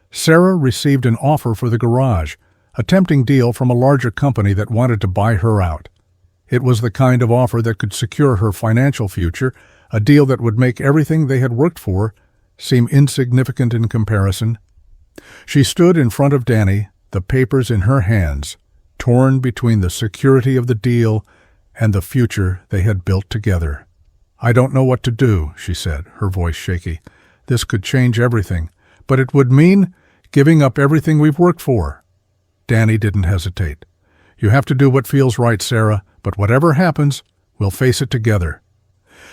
Sarah received an offer for the garage, a tempting deal from a larger company that wanted to buy her out. It was the kind of offer that could secure her financial future, a deal that would make everything they had worked for seem insignificant in comparison. She stood in front of Danny, the papers in her hands, torn between the security of the deal and the future they had built together. "I don't know what to do," she said, her voice shaky. "This could change everything, but it would mean giving up everything we've worked for." Danny didn't hesitate. "You have to do what feels right, Sarah, but whatever happens, we'll face it together."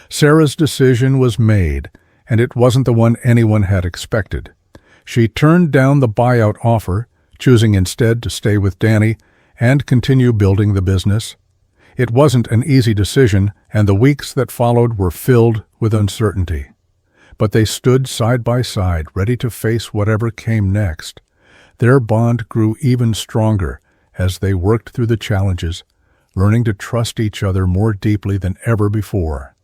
Sarah's decision was made, and it wasn't the one anyone had expected. She turned down the buyout offer, choosing instead to stay with Danny and continue building the business. It wasn't an easy decision, and the weeks that followed were filled with uncertainty. But they stood side by side, ready to face whatever came next. Their bond grew even stronger as they worked through the challenges, learning to trust each other more deeply than ever before.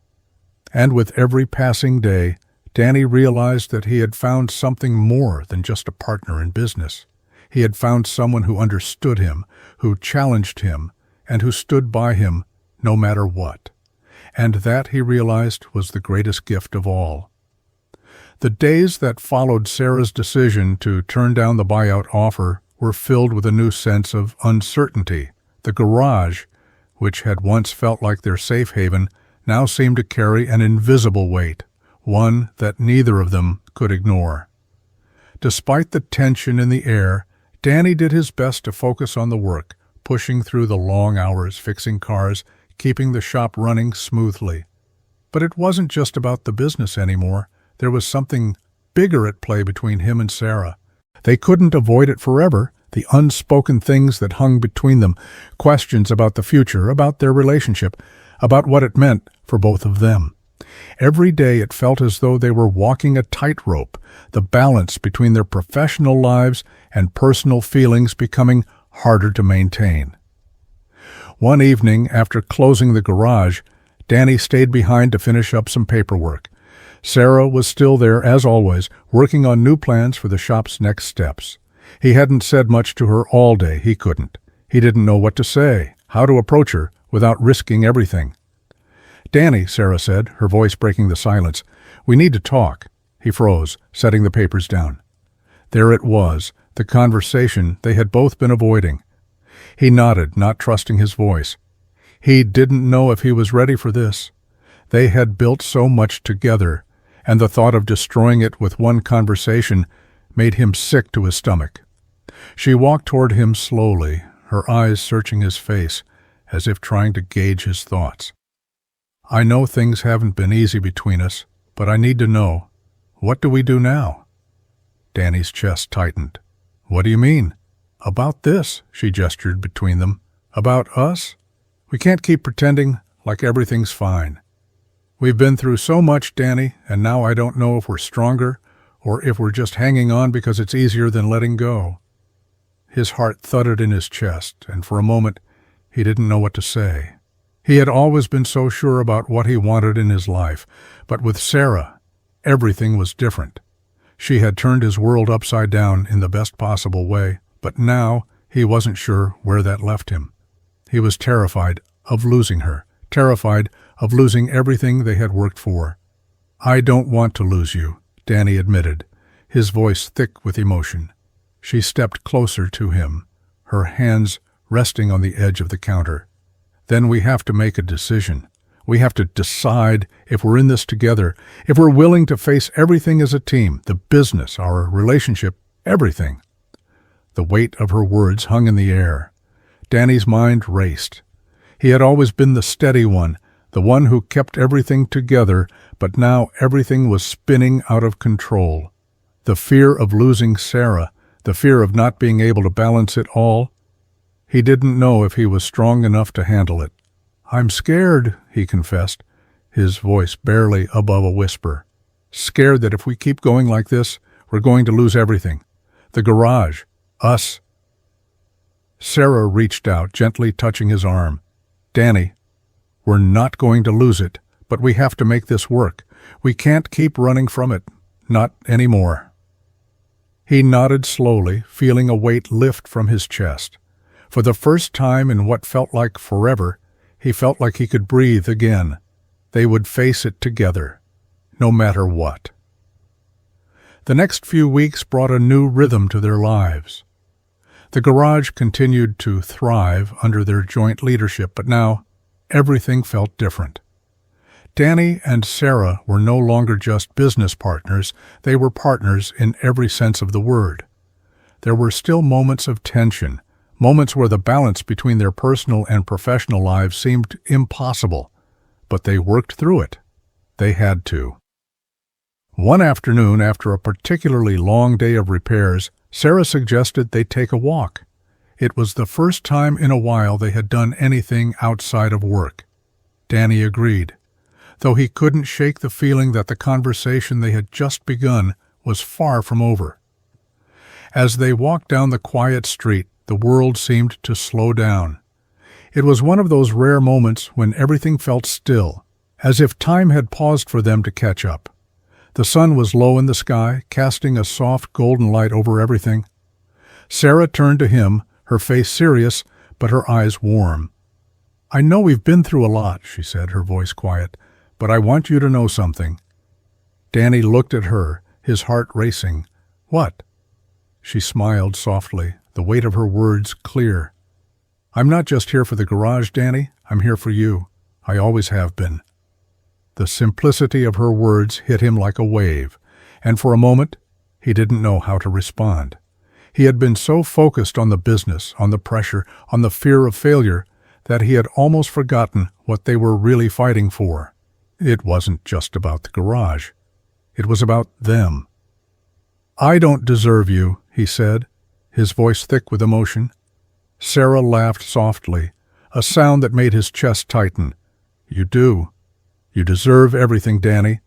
And with every passing day, Danny realized that he had found something more than just a partner in business. He had found someone who understood him, who challenged him, and who stood by him no matter what. And that, he realized, was the greatest gift of all. The days that followed Sarah's decision to turn down the buyout offer were filled with a new sense of uncertainty. The garage, which had once felt like their safe haven, now seemed to carry an invisible weight, one that neither of them could ignore. Despite the tension in the air, Danny did his best to focus on the work, pushing through the long hours, fixing cars, keeping the shop running smoothly. But it wasn't just about the business anymore. There was something bigger at play between him and Sarah. They couldn't avoid it forever, the unspoken things that hung between them, questions about the future, about their relationship, about what it meant for both of them. Every day it felt as though they were walking a tightrope, the balance between their professional lives and personal feelings becoming harder to maintain. One evening, after closing the garage, Danny stayed behind to finish up some paperwork. Sarah was still there, as always, working on new plans for the shop's next steps. He hadn't said much to her all day. He couldn't. He didn't know what to say, how to approach her without risking everything. "Danny," Sarah said, her voice breaking the silence, "we need to talk." He froze, setting the papers down. There it was, the conversation they had both been avoiding. He nodded, not trusting his voice. He didn't know if he was ready for this. They had built so much together, and the thought of destroying it with one conversation made him sick to his stomach. She walked toward him slowly, her eyes searching his face, as if trying to gauge his thoughts. "I know things haven't been easy between us, but I need to know, what do we do now?" Danny's chest tightened. "What do you mean?" "About this," she gestured between them. "About us? We can't keep pretending like everything's fine. We've been through so much, Danny, and now I don't know if we're stronger or if we're just hanging on because it's easier than letting go." His heart thudded in his chest, and for a moment he didn't know what to say. He had always been so sure about what he wanted in his life, but with Sarah, everything was different. She had turned his world upside down in the best possible way, but now he wasn't sure where that left him. He was terrified of losing her, terrified of losing everything they had worked for. "I don't want to lose you," Danny admitted, his voice thick with emotion. She stepped closer to him, her hands resting on the edge of the counter. "Then we have to make a decision. We have to decide if we're in this together, if we're willing to face everything as a team, the business, our relationship, everything." The weight of her words hung in the air. Danny's mind raced. He had always been the steady one, the one who kept everything together, but now everything was spinning out of control. The fear of losing Sarah, the fear of not being able to balance it all. He didn't know if he was strong enough to handle it. "I'm scared," he confessed, his voice barely above a whisper. "Scared that if we keep going like this, we're going to lose everything. The garage, us." Sarah reached out, gently touching his arm. "Danny, we're not going to lose it, but we have to make this work. We can't keep running from it. Not anymore." He nodded slowly, feeling a weight lift from his chest. For the first time in what felt like forever, he felt like he could breathe again. They would face it together, no matter what. The next few weeks brought a new rhythm to their lives. The garage continued to thrive under their joint leadership, but now everything felt different. Danny and Sarah were no longer just business partners, they were partners in every sense of the word. There were still moments of tension, moments where the balance between their personal and professional lives seemed impossible, but they worked through it. They had to. One afternoon, after a particularly long day of repairs, Sarah suggested they take a walk. It was the first time in a while they had done anything outside of work. Danny agreed, though he couldn't shake the feeling that the conversation they had just begun was far from over. As they walked down the quiet street, the world seemed to slow down. It was one of those rare moments when everything felt still, as if time had paused for them to catch up. The sun was low in the sky, casting a soft golden light over everything. Sarah turned to him, her face serious, but her eyes warm. "I know we've been through a lot," she said, her voice quiet, "but I want you to know something." Danny looked at her, his heart racing. "What?" She smiled softly, the weight of her words clear. "I'm not just here for the garage, Danny. I'm here for you. I always have been." The simplicity of her words hit him like a wave, and for a moment he didn't know how to respond. He had been so focused on the business, on the pressure, on the fear of failure, that he had almost forgotten what they were really fighting for. It wasn't just about the garage. It was about them. "I don't deserve you," he said, his voice thick with emotion. Sarah laughed softly, a sound that made his chest tighten. "You do. You deserve everything, Danny,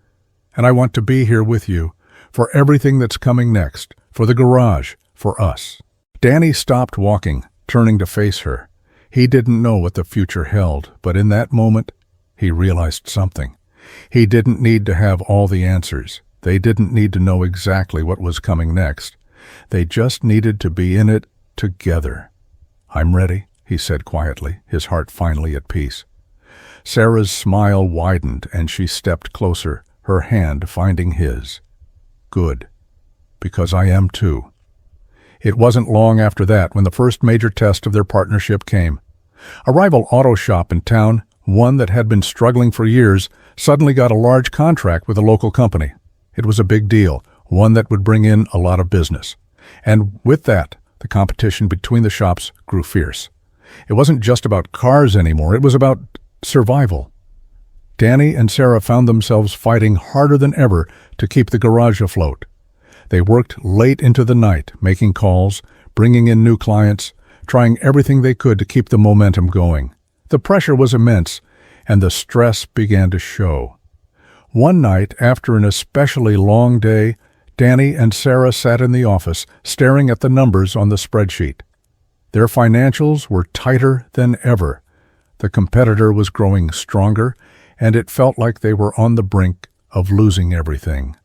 and I want to be here with you, for everything that's coming next, for the garage, for us." Danny stopped walking, turning to face her. He didn't know what the future held, but in that moment, he realized something. He didn't need to have all the answers. They didn't need to know exactly what was coming next. They just needed to be in it together. "I'm ready," he said quietly, his heart finally at peace. Sarah's smile widened and she stepped closer, her hand finding his. "Good, because I am too." It wasn't long after that when the first major test of their partnership came. A rival auto shop in town, one that had been struggling for years, suddenly got a large contract with a local company. It was a big deal, one that would bring in a lot of business. And with that, the competition between the shops grew fierce. It wasn't just about cars anymore, it was about survival. Danny and Sarah found themselves fighting harder than ever to keep the garage afloat. They worked late into the night, making calls, bringing in new clients, trying everything they could to keep the momentum going. The pressure was immense, and the stress began to show. One night, after an especially long day, Danny and Sarah sat in the office, staring at the numbers on the spreadsheet. Their financials were tighter than ever. The competitor was growing stronger, and it felt like they were on the brink of losing everything.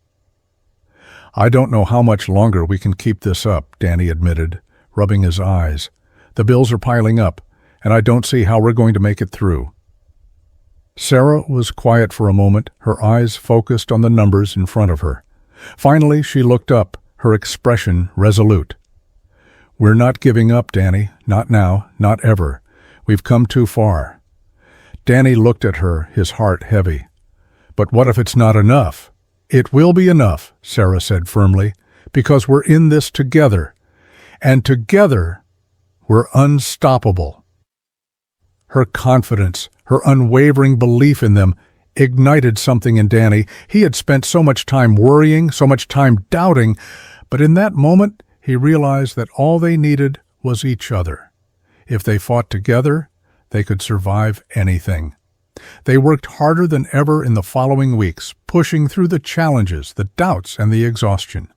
"I don't know how much longer we can keep this up," Danny admitted, rubbing his eyes. "The bills are piling up, and I don't see how we're going to make it through." Sarah was quiet for a moment, her eyes focused on the numbers in front of her. Finally, she looked up, her expression resolute. "We're not giving up, Danny. Not now, not ever. We've come too far." Danny looked at her, his heart heavy. "But what if it's not enough?" "It will be enough," Sarah said firmly, "because we're in this together. And together, we're unstoppable." Her confidence, her unwavering belief in them, ignited something in Danny. He had spent so much time worrying, so much time doubting, but in that moment, he realized that all they needed was each other. If they fought together, they could survive anything. They worked harder than ever in the following weeks, pushing through the challenges, the doubts, and the exhaustion.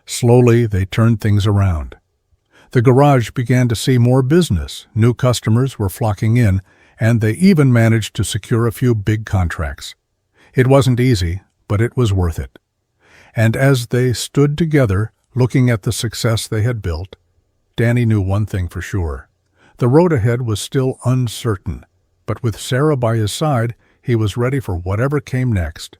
Slowly, they turned things around. The garage began to see more business. New customers were flocking in, and they even managed to secure a few big contracts. It wasn't easy, but it was worth it. And as they stood together, looking at the success they had built, Danny knew one thing for sure. The road ahead was still uncertain, but with Sarah by his side, he was ready for whatever came next.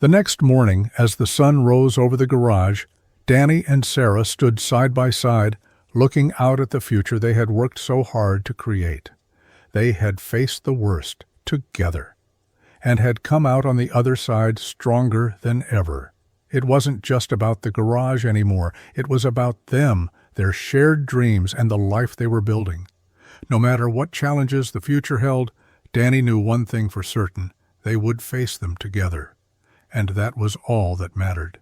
The next morning, as the sun rose over the garage, Danny and Sarah stood side by side, looking out at the future they had worked so hard to create. They had faced the worst together, and had come out on the other side stronger than ever. It wasn't just about the garage anymore. It was about them, their shared dreams, and the life they were building. No matter what challenges the future held, Danny knew one thing for certain: they would face them together. And that was all that mattered.